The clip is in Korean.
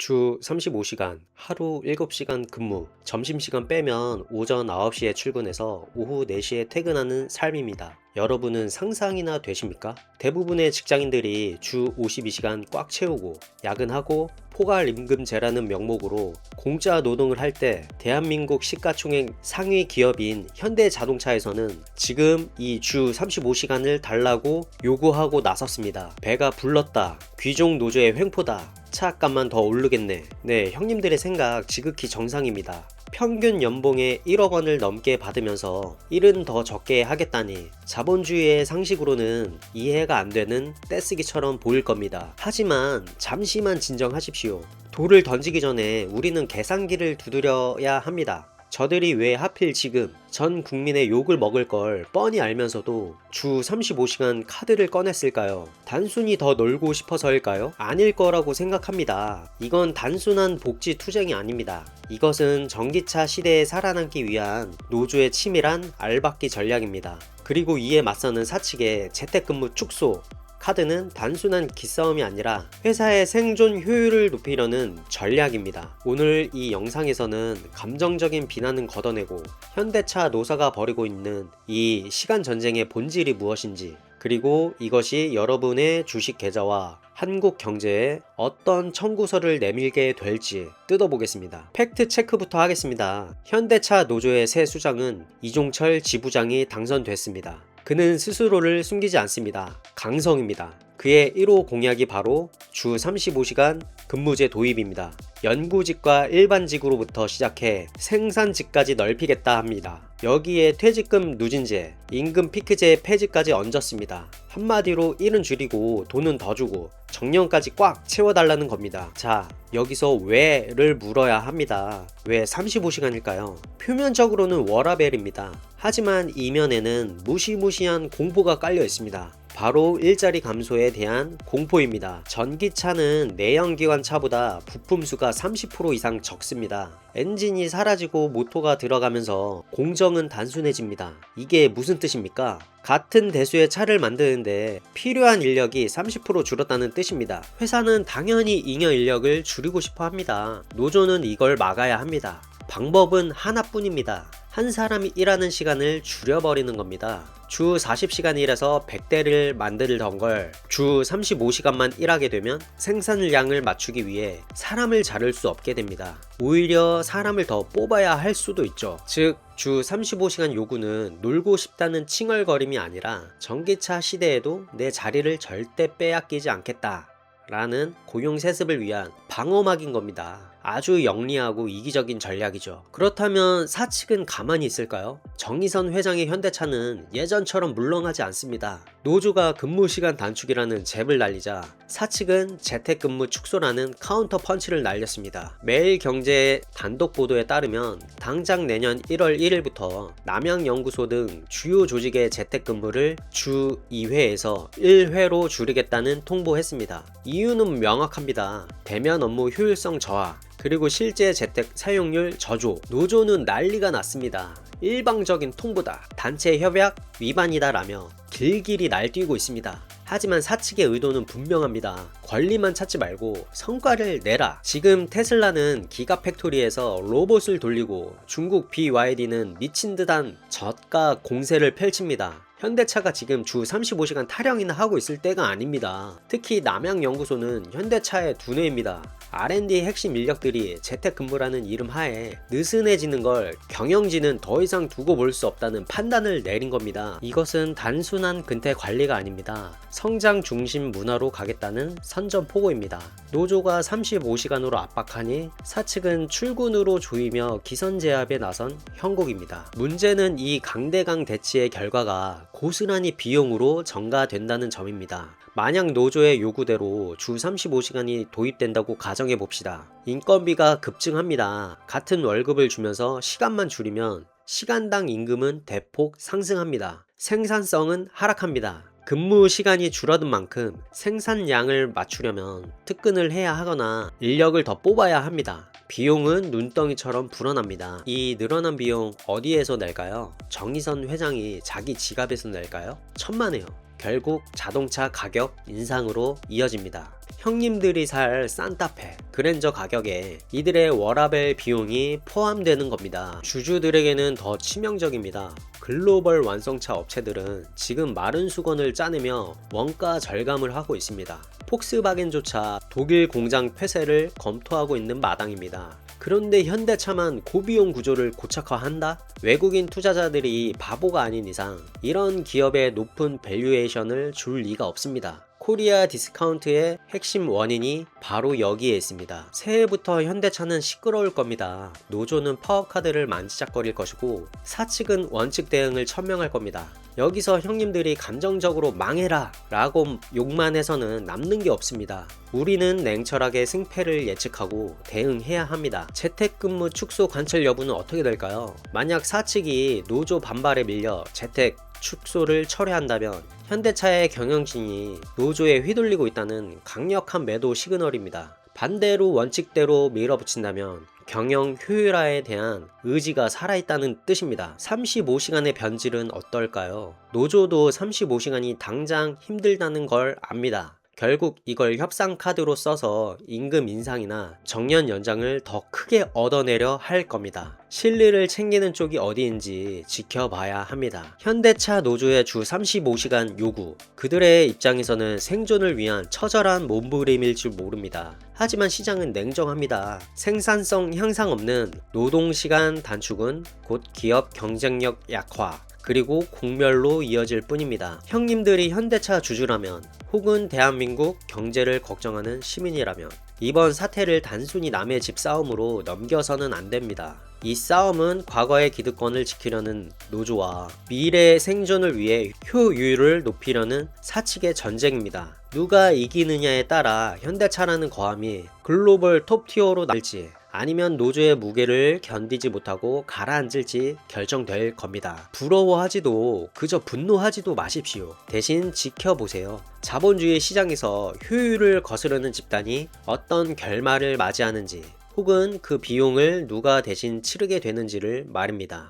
주 35시간, 하루 7시간 근무, 점심시간 빼면 오전 9시에 출근해서 오후 4시에 퇴근하는 삶입니다. 여러분은 상상이나 되십니까? 대부분의 직장인들이 주 52시간 꽉 채우고 야근하고 포괄임금제라는 명목으로 공짜 노동을 할 때 대한민국 시가총액 상위 기업인 현대자동차에서는 지금 이 주 35시간을 달라고 요구하고 나섰습니다. 배가 불렀다. 귀족 노조의 횡포다. 차값만 더 오르겠네. 네, 형님들의 생각 지극히 정상입니다. 평균 연봉의 1억 원을 넘게 받으면서 일은 더 적게 하겠다니 자본주의의 상식으로는 이해가 안 되는 떼쓰기처럼 보일 겁니다. 하지만 잠시만 진정하십시오. 돌을 던지기 전에 우리는 계산기를 두드려야 합니다. 저들이 왜 하필 지금 전 국민의 욕을 먹을 걸 뻔히 알면서도 주 35시간 카드를 꺼냈을까요? 단순히 더 놀고 싶어서일까요? 아닐 거라고 생각합니다. 이건 단순한 복지 투쟁이 아닙니다. 이것은 전기차 시대에 살아남기 위한 노조의 치밀한 알박기 전략입니다. 그리고 이에 맞서는 사측의 재택근무 축소, 카드는 단순한 기싸움이 아니라 회사의 생존 효율을 높이려는 전략입니다. 오늘 이 영상에서는 감정적인 비난은 걷어내고 현대차 노사가 벌이고 있는 이 시간 전쟁의 본질이 무엇인지, 그리고 이것이 여러분의 주식 계좌와 한국 경제에 어떤 청구서를 내밀게 될지 뜯어보겠습니다. 팩트 체크부터 하겠습니다. 현대차 노조의 새 수장은 이종철 지부장이 당선됐습니다. 그는 스스로를 숨기지 않습니다. 강성입니다. 그의 1호 공약이 바로 주 35시간 근무제 도입입니다. 연구직과 일반직으로부터 시작해 생산직까지 넓히겠다 합니다. 여기에 퇴직금 누진제, 임금 피크제 폐지까지 얹었습니다. 한마디로 일은 줄이고 돈은 더 주고 정년까지 꽉 채워달라는 겁니다. 자, 여기서 왜를 물어야 합니다. 왜 35시간일까요? 표면적으로는 워라밸입니다. 하지만 이면에는 무시무시한 공포가 깔려 있습니다. 바로 일자리 감소에 대한 공포입니다. 전기차는 내연기관차보다 부품수가 30% 이상 적습니다. 엔진이 사라지고 모터가 들어가면서 공정은 단순해집니다. 이게 무슨 뜻입니까? 같은 대수의 차를 만드는데 필요한 인력이 30% 줄었다는 뜻입니다. 회사는 당연히 잉여 인력을 줄이고 싶어 합니다. 노조는 이걸 막아야 합니다. 방법은 하나뿐입니다. 한 사람이 일하는 시간을 줄여버리는 겁니다. 주 40시간 일해서 100대를 만들던 걸 주 35시간만 일하게 되면 생산량을 맞추기 위해 사람을 자를 수 없게 됩니다. 오히려 사람을 더 뽑아야 할 수도 있죠. 즉, 주 35시간 요구는 놀고 싶다는 칭얼거림이 아니라 전기차 시대에도 내 자리를 절대 빼앗기지 않겠다 라는 고용 세습을 위한 방어막인 겁니다. 아주 영리하고 이기적인 전략이죠. 그렇다면 사측은 가만히 있을까요? 정의선 회장의 현대차는 예전처럼 물러나지 않습니다. 노조가 근무시간 단축이라는 잽을 날리자 사측은 재택근무 축소라는 카운터 펀치를 날렸습니다. 매일경제의 단독 보도에 따르면 당장 내년 1월 1일부터 남양연구소 등 주요 조직의 재택근무를 주 2회에서 1회로 줄이겠다는 통보했습니다. 이유는 명확합니다. 대면 업무 효율성 저하, 그리고 실제 재택 사용률 저조. 노조는 난리가 났습니다. 일방적인 통보다, 단체 협약 위반이다 라며 길길이 날뛰고 있습니다. 하지만 사측의 의도는 분명합니다. 권리만 찾지 말고 성과를 내라. 지금 테슬라는 기가팩토리에서 로봇을 돌리고 중국 BYD는 미친듯한 저가 공세를 펼칩니다. 현대차가 지금 주 35시간 타령이나 하고 있을 때가 아닙니다. 특히 남양연구소는 현대차의 두뇌입니다. R&D 핵심 인력들이 재택근무라는 이름 하에 느슨해지는 걸 경영진은 더 이상 두고 볼 수 없다는 판단을 내린 겁니다. 이것은 단순한 근태 관리가 아닙니다. 성장 중심 문화로 가겠다는 선전포고입니다. 노조가 35시간으로 압박하니 사측은 출근으로 조이며 기선제압에 나선 형국입니다. 문제는 이 강대강 대치의 결과가 고스란히 비용으로 전가된다는 점입니다. 만약 노조의 요구대로 주 35시간이 도입된다고 가정해 봅시다. 인건비가 급증합니다. 같은 월급을 주면서 시간만 줄이면 시간당 임금은 대폭 상승합니다. 생산성은 하락합니다. 근무 시간이 줄어든 만큼 생산량을 맞추려면 특근을 해야 하거나 인력을 더 뽑아야 합니다. 비용은 눈덩이처럼 불어납니다. 이 늘어난 비용 어디에서 낼까요? 정의선 회장이 자기 지갑에서 낼까요? 천만에요. 결국 자동차 가격 인상으로 이어집니다. 형님들이 살 산타페, 그랜저 가격에 이들의 워라밸 비용이 포함되는 겁니다. 주주들에게는 더 치명적입니다. 글로벌 완성차 업체들은 지금 마른 수건을 짜내며 원가 절감을 하고 있습니다. 폭스바겐조차 독일 공장 폐쇄를 검토하고 있는 마당입니다. 그런데 현대차만 고비용 구조를 고착화한다? 외국인 투자자들이 바보가 아닌 이상 이런 기업에 높은 밸류에이션을 줄 리가 없습니다. 코리아 디스카운트의 핵심 원인이 바로 여기에 있습니다. 새해부터 현대차는 시끄러울 겁니다. 노조는 파워카드를 만지작거릴 것이고 사측은 원칙 대응을 천명할 겁니다. 여기서 형님들이 감정적으로 망해라 라고 욕만 해서는 남는 게 없습니다. 우리는 냉철하게 승패를 예측하고 대응해야 합니다. 재택근무 축소 관철 여부는 어떻게 될까요? 만약 사측이 노조 반발에 밀려 재택 축소를 철회한다면 현대차의 경영진이 노조에 휘둘리고 있다는 강력한 매도 시그널입니다. 반대로 원칙대로 밀어붙인다면 경영 효율화에 대한 의지가 살아있다는 뜻입니다. 35시간의 변질은 어떨까요? 노조도 35시간이 당장 힘들다는 걸 압니다. 결국 이걸 협상 카드로 써서 임금 인상이나 정년 연장을 더 크게 얻어내려 할 겁니다. 실리를 챙기는 쪽이 어디인지 지켜봐야 합니다. 현대차 노조의 주 35시간 요구, 그들의 입장에서는 생존을 위한 처절한 몸부림일 줄 모릅니다. 하지만 시장은 냉정합니다. 생산성 향상 없는 노동시간 단축은 곧 기업 경쟁력 약화, 그리고 공멸로 이어질 뿐입니다. 형님들이 현대차 주주라면 혹은 대한민국 경제를 걱정하는 시민이라면 이번 사태를 단순히 남의 집 싸움으로 넘겨서는 안 됩니다. 이 싸움은 과거의 기득권을 지키려는 노조와 미래의 생존을 위해 효율을 높이려는 사측의 전쟁입니다. 누가 이기느냐에 따라 현대차라는 거함이 글로벌 톱티어로 날지 아니면 노조의 무게를 견디지 못하고 가라앉을지 결정될 겁니다. 부러워하지도 그저 분노하지도 마십시오. 대신 지켜보세요. 자본주의 시장에서 효율을 거스르는 집단이 어떤 결말을 맞이하는지 혹은 그 비용을 누가 대신 치르게 되는지를 말입니다.